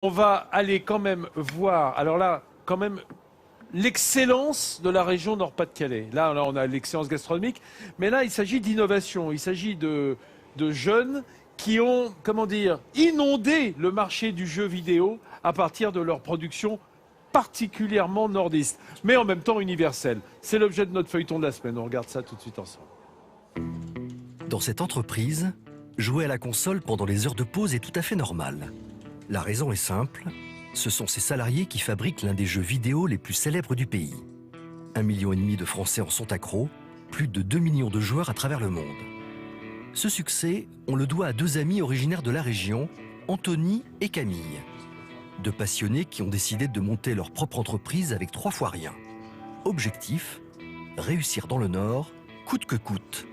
On va aller quand même voir, alors là, quand même, l'excellence de la région Nord-Pas-de-Calais. Là, on a l'excellence gastronomique, mais là, il s'agit d'innovation. Il s'agit de jeunes qui ont, comment dire, inondé le marché du jeu vidéo à partir de leur production particulièrement nordiste, mais en même temps universelle. C'est l'objet de notre feuilleton de la semaine. On regarde ça tout de suite ensemble. Dans cette entreprise, jouer à la console pendant les heures de pause est tout à fait normal. La raison est simple, ce sont ces salariés qui fabriquent l'un des jeux vidéo les plus célèbres du pays. 1,5 million de Français en sont accros, plus de 2 millions de joueurs à travers le monde. Ce succès, on le doit à deux amis originaires de la région, Anthony et Camille. Deux passionnés qui ont décidé de monter leur propre entreprise avec 3 fois rien. Objectif, réussir dans le Nord, coûte que coûte.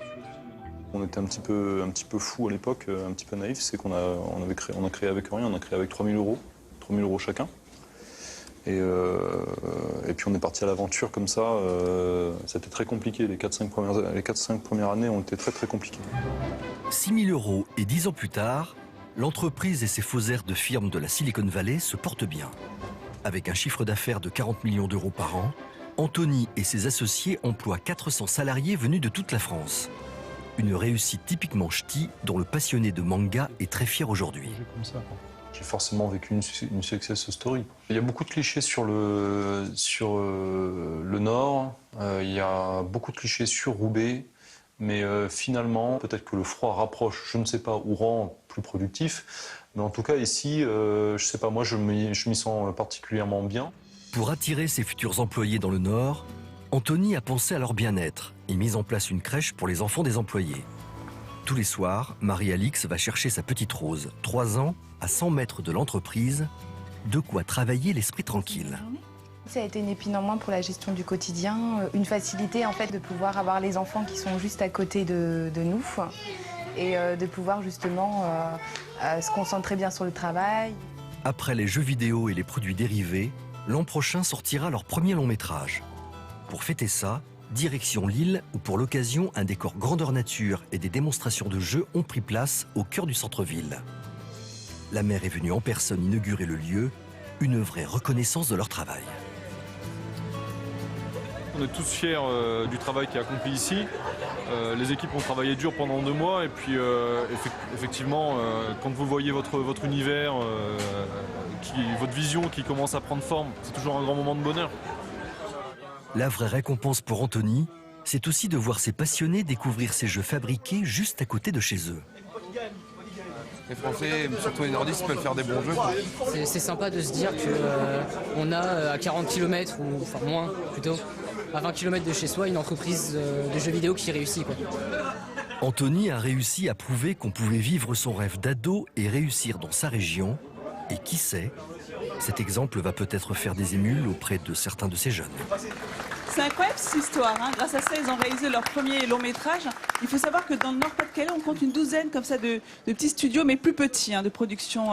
On était un petit peu fou à l'époque, un petit peu naïf, c'est qu'on a créé avec rien, on a créé avec 3 000 euros chacun. Et puis on est parti à l'aventure comme ça, c'était très compliqué, les 4-5 premières années ont été très compliquées. 6 000 euros et 10 ans plus tard, l'entreprise et ses faux airs de firme de la Silicon Valley se portent bien. Avec un chiffre d'affaires de 40 millions d'euros par an, Anthony et ses associés emploient 400 salariés venus de toute la France. Une réussite typiquement ch'ti dont le passionné de manga est très fier aujourd'hui. J'ai forcément vécu une success story. Il y a beaucoup de clichés sur le Nord, il y a beaucoup de clichés sur Roubaix, mais finalement, peut-être que le froid rapproche, je ne sais pas, ou rend plus productif. Mais en tout cas, ici, je ne sais pas, moi, je m'y sens particulièrement bien. Pour attirer ses futurs employés dans le Nord, Anthony a pensé à leur bien-être et mis en place une crèche pour les enfants des employés. Tous les soirs, Marie-Alix va chercher sa petite Rose, 3 ans, à 100 mètres de l'entreprise, de quoi travailler l'esprit tranquille. Ça a été une épine en moins pour la gestion du quotidien, une facilité en fait de pouvoir avoir les enfants qui sont juste à côté de nous et de pouvoir justement se concentrer bien sur le travail. Après les jeux vidéo et les produits dérivés, l'an prochain sortira leur premier long métrage. Pour fêter ça, direction Lille, où pour l'occasion, un décor grandeur nature et des démonstrations de jeux ont pris place au cœur du centre-ville. La maire est venue en personne inaugurer le lieu, une vraie reconnaissance de leur travail. On est tous fiers du travail qui est accompli ici. Les équipes ont travaillé dur pendant 2 mois et puis effectivement, quand vous voyez votre univers, votre vision qui commence à prendre forme, c'est toujours un grand moment de bonheur. La vraie récompense pour Anthony, c'est aussi de voir ses passionnés découvrir ces jeux fabriqués juste à côté de chez eux. Les Français, surtout les nordistes, peuvent faire des bons jeux. C'est sympa de se dire qu'on a à 40 km, ou enfin moins plutôt, à 20 km de chez soi, une entreprise de jeux vidéo qui réussit, quoi. Anthony a réussi à prouver qu'on pouvait vivre son rêve d'ado et réussir dans sa région. Et qui sait, cet exemple va peut-être faire des émules auprès de certains de ces jeunes. C'est incroyable cette histoire, hein. Grâce à ça, ils ont réalisé leur premier long métrage. Il faut savoir que dans le Nord-Pas-de-Calais, on compte une douzaine comme ça de petits studios, mais plus petits, hein, de production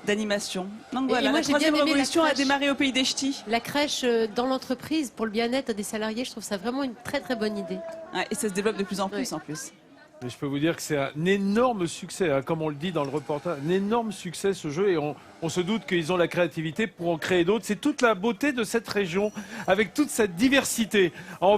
d'animation. Donc voilà, la troisième révolution a démarré au pays des ch'tis. La crèche dans l'entreprise pour le bien-être des salariés, je trouve ça vraiment une très bonne idée. Ouais, et ça se développe de plus en plus en plus. Mais je peux vous dire que c'est un énorme succès, hein, comme on le dit dans le reportage, un énorme succès ce jeu, et on se doute qu'ils ont la créativité pour en créer d'autres. C'est toute la beauté de cette région, avec toute cette diversité. On va